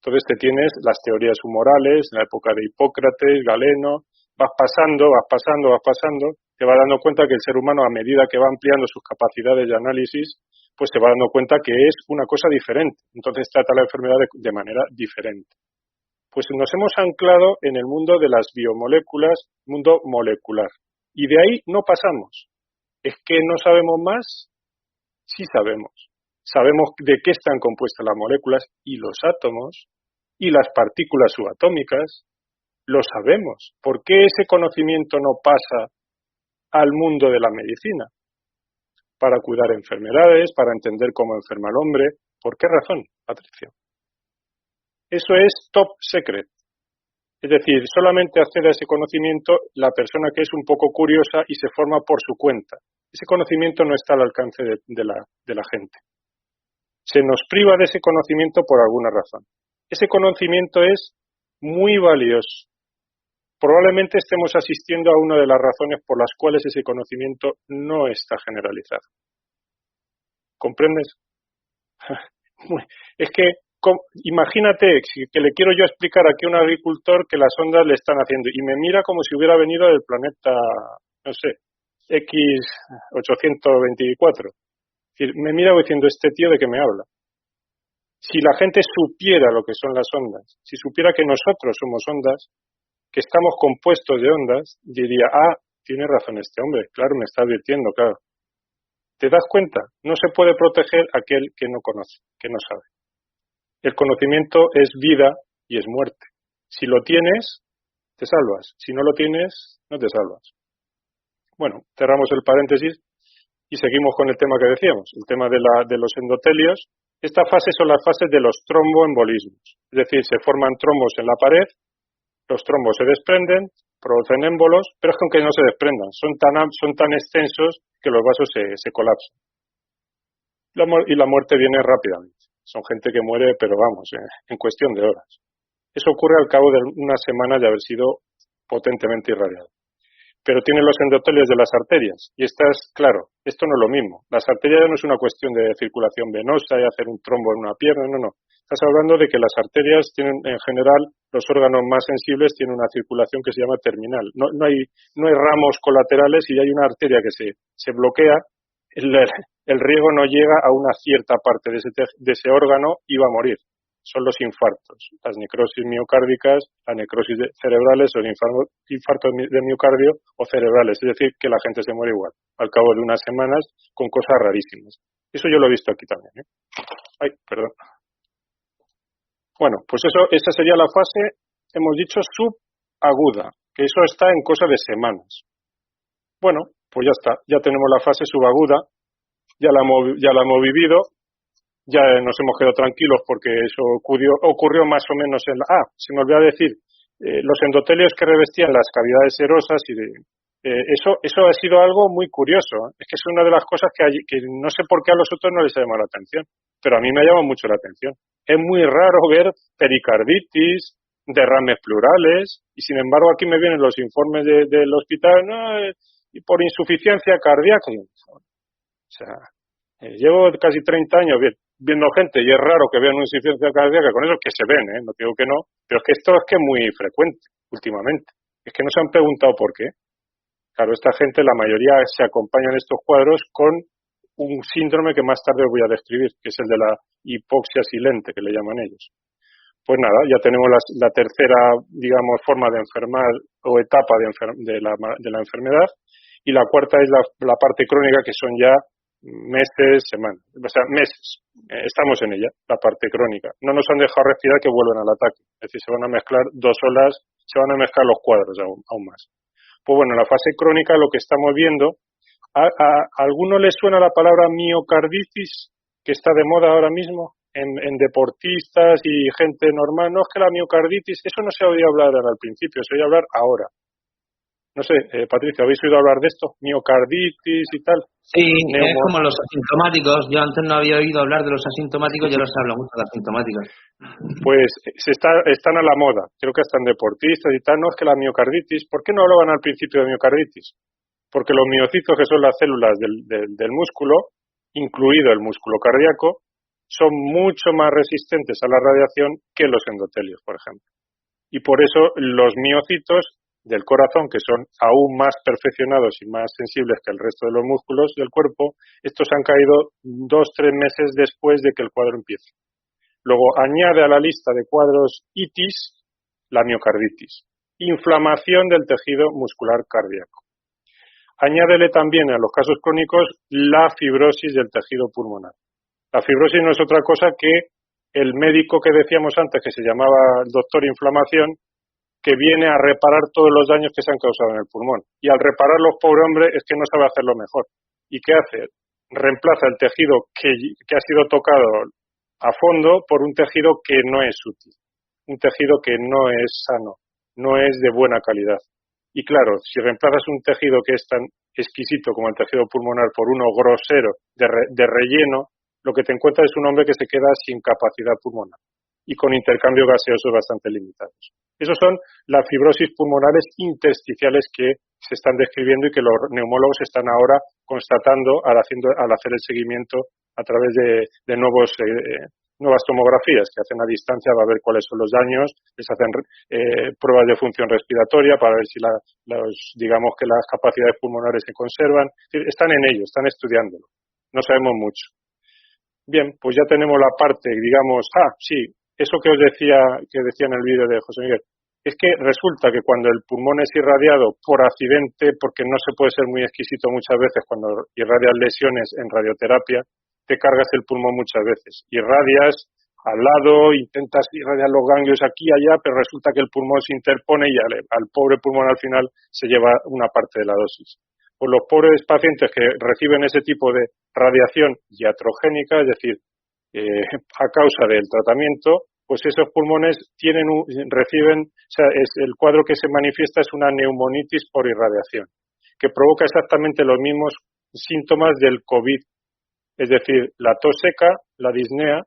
Entonces te tienes las teorías humorales, en la época de Hipócrates, Galeno, vas pasando, te vas dando cuenta que el ser humano, a medida que va ampliando sus capacidades de análisis, pues te vas dando cuenta que es una cosa diferente. Entonces trata la enfermedad de manera diferente. Pues nos hemos anclado en el mundo de las biomoléculas, mundo molecular. Y de ahí no pasamos. ¿Es que no sabemos más? Sí sabemos. Sabemos de qué están compuestas las moléculas y los átomos y las partículas subatómicas. Lo sabemos. ¿Por qué ese conocimiento no pasa al mundo de la medicina? Para cuidar enfermedades, para entender cómo enferma el hombre. ¿Por qué razón, Patricia? Eso es top secret. Es decir, solamente accede a ese conocimiento la persona que es un poco curiosa y se forma por su cuenta. Ese conocimiento no está al alcance de la gente. Se nos priva de ese conocimiento por alguna razón. Ese conocimiento es muy valioso. Probablemente estemos asistiendo a una de las razones por las cuales ese conocimiento no está generalizado. ¿Comprendes? Es que imagínate que le quiero yo explicar aquí a un agricultor que las ondas le están haciendo y me mira como si hubiera venido del planeta, no sé, X824. Es decir, me mira diciendo, ¿este tío de qué me habla? Si la gente supiera lo que son las ondas, si supiera que nosotros somos ondas, que estamos compuestos de ondas, diría, tiene razón este hombre, claro, me está advirtiendo, claro. ¿Te das cuenta? No se puede proteger a aquel que no conoce, que no sabe. El conocimiento es vida y es muerte. Si lo tienes, te salvas. Si no lo tienes, no te salvas. Bueno, cerramos el paréntesis y seguimos con el tema que decíamos, el tema de los endotelios. Estas fases son las fases de los tromboembolismos. Es decir, se forman trombos en la pared, los trombos se desprenden, producen émbolos, pero es que aunque no se desprendan, son tan extensos que los vasos se colapsan. Y la muerte viene rápidamente. Son gente que muere, pero vamos, en cuestión de horas. Eso ocurre al cabo de unas semanas de haber sido potentemente irradiado. Pero tienen los endotelios de las arterias. Y claro, esto no es lo mismo. Las arterias no es una cuestión de circulación venosa y hacer un trombo en una pierna, no. Estás hablando de que las arterias tienen, en general, los órganos más sensibles tienen una circulación que se llama terminal. No hay ramos colaterales y hay una arteria que se bloquea. El riego no llega a una cierta parte de ese órgano y va a morir. Son los infartos, las necrosis miocárdicas, las necrosis cerebrales o el infarto de miocardio o cerebrales. Es decir, que la gente se muere igual, al cabo de unas semanas, con cosas rarísimas. Eso yo lo he visto aquí también. Ay, perdón. Bueno, pues esa sería la fase, hemos dicho, subaguda, que eso está en cosa de semanas. Bueno, pues ya está, ya tenemos la fase subaguda, ya la hemos vivido, ya nos hemos quedado tranquilos porque eso ocurrió más o menos se me olvidó decir, los endotelios que revestían las cavidades serosas eso ha sido algo muy curioso. Es que es una de las cosas que no sé por qué a los otros no les ha llamado la atención, pero a mí me ha llamado mucho la atención. Es muy raro ver pericarditis, derrames pleurales, y sin embargo aquí me vienen los informes del hospital, y por insuficiencia cardíaca. O sea, llevo casi 30 años viendo gente y es raro que vean una insuficiencia cardíaca con eso, que se ven, no digo que no, pero es que esto es que es muy frecuente últimamente. Es que no se han preguntado por qué. Claro, esta gente, la mayoría se acompañan estos cuadros con un síndrome que más tarde os voy a describir, que es el de la hipoxia silente, que le llaman ellos. Pues nada, ya tenemos la tercera, digamos, forma de enfermar o etapa de la enfermedad, y la cuarta es la parte crónica, que son ya meses, semanas, o sea, meses. Estamos en ella, la parte crónica. No nos han dejado respirar que vuelvan al ataque. Es decir, se van a mezclar 2 olas, se van a mezclar los cuadros aún más. Pues bueno, en la fase crónica lo que estamos viendo, ¿a alguno le suena la palabra miocarditis, que está de moda ahora mismo en deportistas y gente normal? No, es que la miocarditis, eso no se oía hablar al principio, se oía hablar ahora. No sé, Patricia, ¿habéis oído hablar de esto? Miocarditis y tal. Sí, es como los asintomáticos. Yo antes no había oído hablar de los asintomáticos, ya los hablo mucho de asintomáticos. Pues están a la moda, creo que están deportistas y tal. No, es que la miocarditis, ¿por qué no hablaban al principio de miocarditis? Porque los miocitos, que son las células del músculo, incluido el músculo cardíaco, son mucho más resistentes a la radiación que los endotelios, por ejemplo. Y por eso los miocitos del corazón, que son aún más perfeccionados y más sensibles que el resto de los músculos del cuerpo, estos han caído 2-3 meses después de que el cuadro empiece. Luego añade a la lista de cuadros itis la miocarditis, inflamación del tejido muscular cardíaco. Añádele también a los casos crónicos la fibrosis del tejido pulmonar. La fibrosis no es otra cosa que el médico que decíamos antes, que se llamaba el doctor inflamación, que viene a reparar todos los daños que se han causado en el pulmón. Y al repararlos, pobre hombre, es que no sabe hacerlo mejor. ¿Y qué hace? Reemplaza el tejido que ha sido tocado a fondo por un tejido que no es útil, un tejido que no es sano, no es de buena calidad. Y claro, si reemplazas un tejido que es tan exquisito como el tejido pulmonar por uno grosero, de relleno, lo que te encuentras es un hombre que se queda sin capacidad pulmonar y con intercambio gaseoso bastante limitados. Esos son las fibrosis pulmonares intersticiales que se están describiendo y que los neumólogos están ahora constatando al hacer el seguimiento a través de nuevas tomografías que hacen a distancia para ver cuáles son los daños, les hacen pruebas de función respiratoria para ver si digamos que las capacidades pulmonares se conservan. Están en ello, están estudiándolo. No sabemos mucho. Bien, pues ya tenemos la parte, digamos, sí, eso que os decía en el vídeo de José Miguel, es que resulta que cuando el pulmón es irradiado por accidente, porque no se puede ser muy exquisito muchas veces cuando irradias lesiones en radioterapia, te cargas el pulmón muchas veces. Irradias al lado, intentas irradiar los ganglios aquí y allá, pero resulta que el pulmón se interpone y al pobre pulmón al final se lleva una parte de la dosis. Pues los pobres pacientes que reciben ese tipo de radiación iatrogénica, es decir, a causa del tratamiento, pues esos pulmones reciben, o sea, el cuadro que se manifiesta es una neumonitis por irradiación, que provoca exactamente los mismos síntomas del COVID, es decir, la tos seca, la disnea,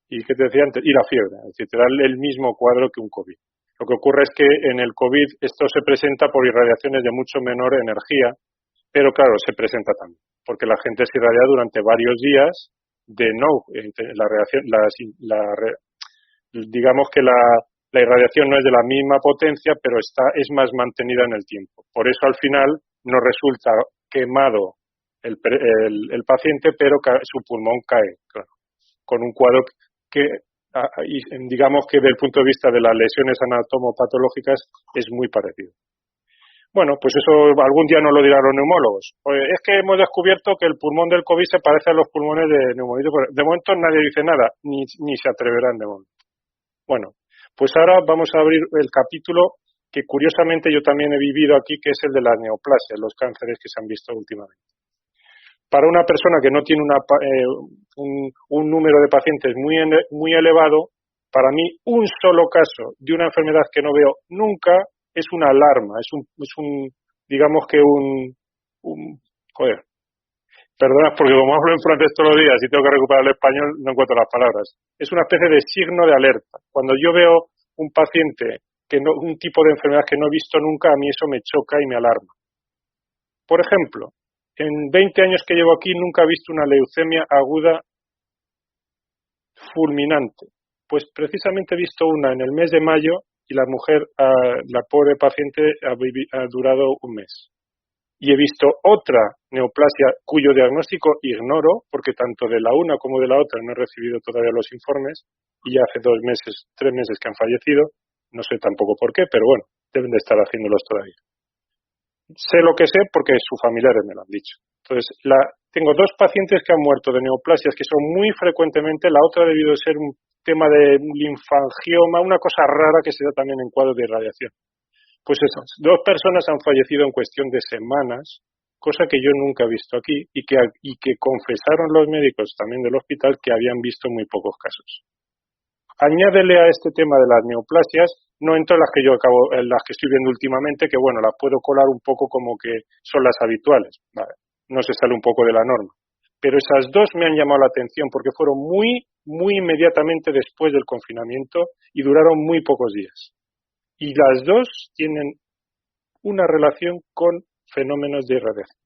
y ¿qué te decía antes? Y la fiebre, es decir, te da el mismo cuadro que un COVID. Lo que ocurre es que en el COVID esto se presenta por irradiaciones de mucho menor energía, pero claro, se presenta también, porque la gente se irradia durante varios días digamos que la irradiación no es de la misma potencia, pero es más mantenida en el tiempo. Por eso al final no resulta quemado el paciente, pero su pulmón cae, claro, con un cuadro que digamos que desde el punto de vista de las lesiones anatomopatológicas es muy parecido. Bueno, pues eso algún día nos lo dirán los neumólogos. Pues es que hemos descubierto que el pulmón del COVID se parece a los pulmones de neumonitis. De momento nadie dice nada, ni se atreverán de momento. Bueno, pues ahora vamos a abrir el capítulo que curiosamente yo también he vivido aquí, que es el de las neoplasias, los cánceres que se han visto últimamente. Para una persona que no tiene un número de pacientes muy elevado, para mí un solo caso de una enfermedad que no veo nunca es una alarma, digamos que joder, perdona porque como hablo en francés todos los días y tengo que recuperar el español, no encuentro las palabras. Es una especie de signo de alerta. Cuando yo veo un paciente, un tipo de enfermedad que no he visto nunca, a mí eso me choca y me alarma. Por ejemplo, en 20 años que llevo aquí nunca he visto una leucemia aguda fulminante. Pues precisamente he visto una en el mes de mayo y la mujer, la pobre paciente, ha durado un mes. Y he visto otra neoplasia cuyo diagnóstico ignoro, porque tanto de la una como de la otra no he recibido todavía los informes, y ya hace 3 meses que han fallecido, no sé tampoco por qué, pero bueno, deben de estar haciéndolos todavía. Sé lo que sé porque sus familiares me lo han dicho. Entonces, tengo 2 pacientes que han muerto de neoplasias, que son muy frecuentemente, la otra ha debido de ser un tema de linfangioma, una cosa rara que se da también en cuadros de irradiación. Pues eso, 2 personas han fallecido en cuestión de semanas, cosa que yo nunca he visto aquí y que confesaron los médicos también del hospital que habían visto muy pocos casos. Añádele a este tema de las neoplasias, no entro en las que estoy viendo últimamente, que bueno, las puedo colar un poco como que son las habituales, vale, no se sale un poco de la norma. Pero esas 2 me han llamado la atención porque fueron muy, muy inmediatamente después del confinamiento y duraron muy pocos días. Y las 2 tienen una relación con fenómenos de irradiación.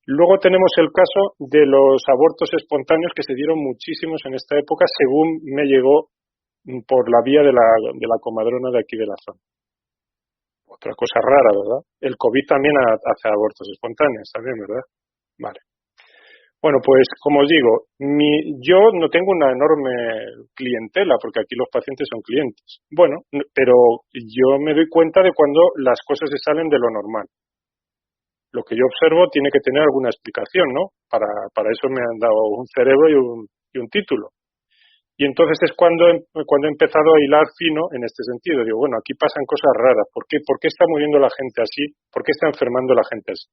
Luego tenemos el caso de los abortos espontáneos que se dieron muchísimos en esta época, según me llegó por la vía de la comadrona de aquí de la zona. Otra cosa rara, ¿verdad? El COVID también hace abortos espontáneos, también, ¿verdad? Vale. Bueno, pues como os digo, yo no tengo una enorme clientela, porque aquí los pacientes son clientes. Bueno, pero yo me doy cuenta de cuando las cosas se salen de lo normal. Lo que yo observo tiene que tener alguna explicación, ¿no? Para eso me han dado un cerebro y un título. Y entonces es cuando he empezado a hilar fino en este sentido. Digo, bueno, aquí pasan cosas raras. ¿Por qué está muriendo la gente así? ¿Por qué está enfermando la gente así?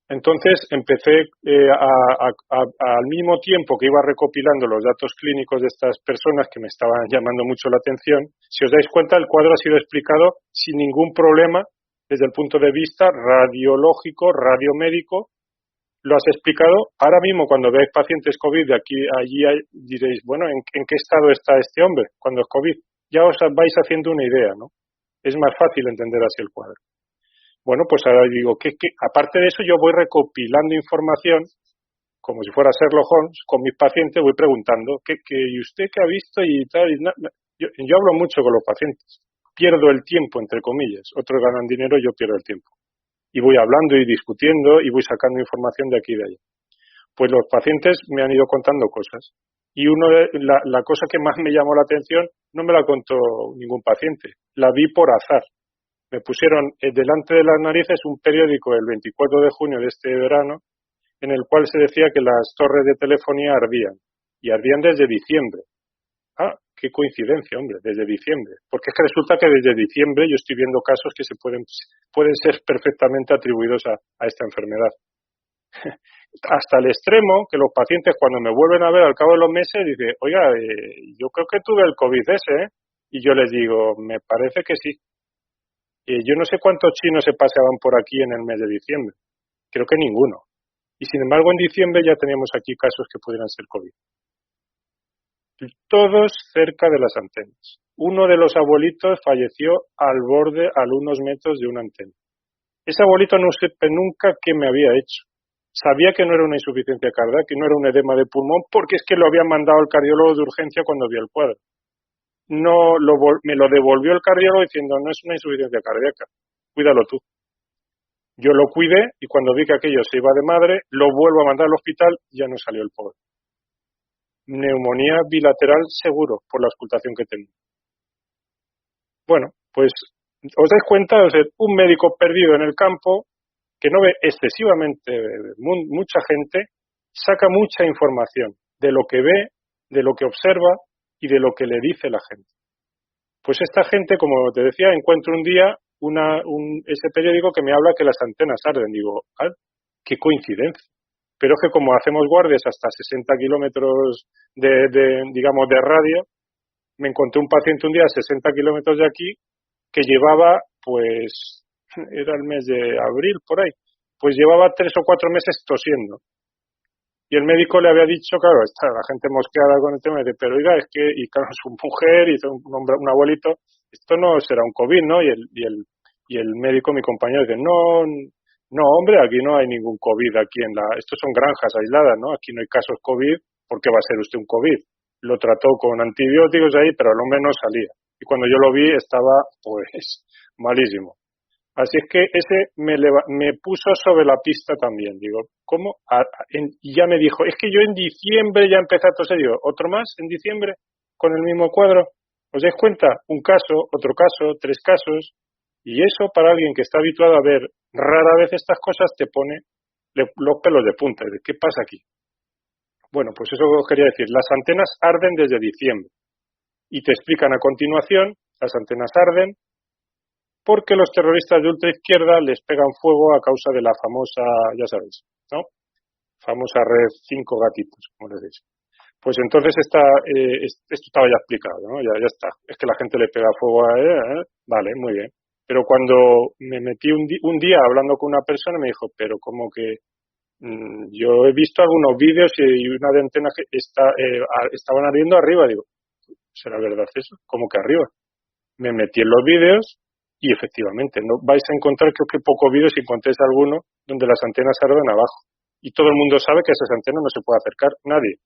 Entonces empecé al mismo tiempo que iba recopilando los datos clínicos de estas personas que me estaban llamando mucho la atención. Si os dais cuenta, el cuadro ha sido explicado sin ningún problema desde el punto de vista radiológico, radiomédico. Lo has explicado. Ahora mismo, cuando veáis pacientes COVID de aquí a allí, diréis, bueno, ¿en qué estado está este hombre cuando es COVID? Ya os vais haciendo una idea, ¿no? Es más fácil entender así el cuadro. Bueno, pues ahora digo que aparte de eso yo voy recopilando información, como si fuera Sherlock Holmes, con mis pacientes voy preguntando, ¿y usted qué ha visto? Y tal, yo hablo mucho con los pacientes, pierdo el tiempo, entre comillas, otros ganan dinero, yo pierdo el tiempo. Y voy hablando y discutiendo y voy sacando información de aquí y de allá. Pues los pacientes me han ido contando cosas. Y la cosa que más me llamó la atención no me la contó ningún paciente, la vi por azar. Me pusieron delante de las narices un periódico el 24 de junio de este verano en el cual se decía que las torres de telefonía ardían. Y ardían desde diciembre. Ah, qué coincidencia, hombre, desde diciembre. Porque es que resulta que desde diciembre yo estoy viendo casos que pueden ser perfectamente atribuidos a esta enfermedad. Hasta el extremo que los pacientes cuando me vuelven a ver al cabo de los meses dicen, oiga, yo creo que tuve el COVID ese, ¿eh? Y yo les digo, me parece que sí. Yo no sé cuántos chinos se paseaban por aquí en el mes de diciembre. Creo que ninguno. Y sin embargo, en diciembre ya teníamos aquí casos que pudieran ser COVID. Todos cerca de las antenas. Uno de los abuelitos falleció a unos metros de una antena. Ese abuelito no supe nunca qué me había hecho. Sabía que no era una insuficiencia cardíaca, que no era un edema de pulmón, porque es que lo habían mandado al cardiólogo de urgencia cuando vio el cuadro. Me lo devolvió el cardiólogo diciendo, no es una insuficiencia cardíaca, cuídalo tú. Yo lo cuidé y cuando vi que aquello se iba de madre, lo vuelvo a mandar al hospital y ya no salió el pobre. Neumonía bilateral seguro por la auscultación que tenía. Bueno, pues os dais cuenta de ser un médico perdido en el campo que no ve excesivamente mucha gente, saca mucha información de lo que ve, de lo que observa y de lo que le dice la gente. Pues esta gente, como te decía, encuentro un día ese periódico que me habla que las antenas arden. Digo, qué coincidencia. Pero es que como hacemos guardias hasta 60 kilómetros digamos, de radio, me encontré un paciente un día a 60 kilómetros de aquí que llevaba, pues, era el mes de abril, por ahí, pues llevaba 3 o 4 meses tosiendo. Y el médico le había dicho, claro, está la gente mosqueada con el tema, de, pero oiga, es que, y claro, su mujer, y un abuelito, esto no será un COVID, ¿no? Y el médico, mi compañero, dice, no, hombre, aquí no hay ningún COVID, estos son granjas aisladas, ¿no? Aquí no hay casos COVID, ¿por qué va a ser usted un COVID? Lo trató con antibióticos ahí, pero a lo menos salía. Y cuando yo lo vi, estaba, pues, malísimo. Así es que ese me puso sobre la pista también. Digo, ¿cómo? Y ya me dijo, es que yo en diciembre ya empecé a toser. Digo, ¿otro más en diciembre con el mismo cuadro? ¿Os dais cuenta? Un caso, otro caso, 3 casos. Y eso para alguien que está habituado a ver rara vez estas cosas te pone los pelos de punta. ¿Qué pasa aquí? Bueno, pues eso os quería decir. Las antenas arden desde diciembre. Y te explican a continuación, las antenas arden porque los terroristas de ultraizquierda les pegan fuego a causa de la famosa, ya sabéis, ¿no? Famosa red 5 gatitos, como les decís. Pues entonces esto estaba ya explicado, ¿no? Ya está. Es que la gente le pega fuego a vale, muy bien. Pero cuando me metí un día hablando con una persona, me dijo, pero como que yo he visto algunos vídeos y una de antenas que estaban ardiendo arriba. Digo, ¿será verdad eso? ¿Cómo que arriba? Me metí en los vídeos Y efectivamente, no vais a encontrar, creo que pocos vídeos, si encontréis alguno, donde las antenas arden abajo. Y todo el mundo sabe que a esas antenas no se puede acercar nadie.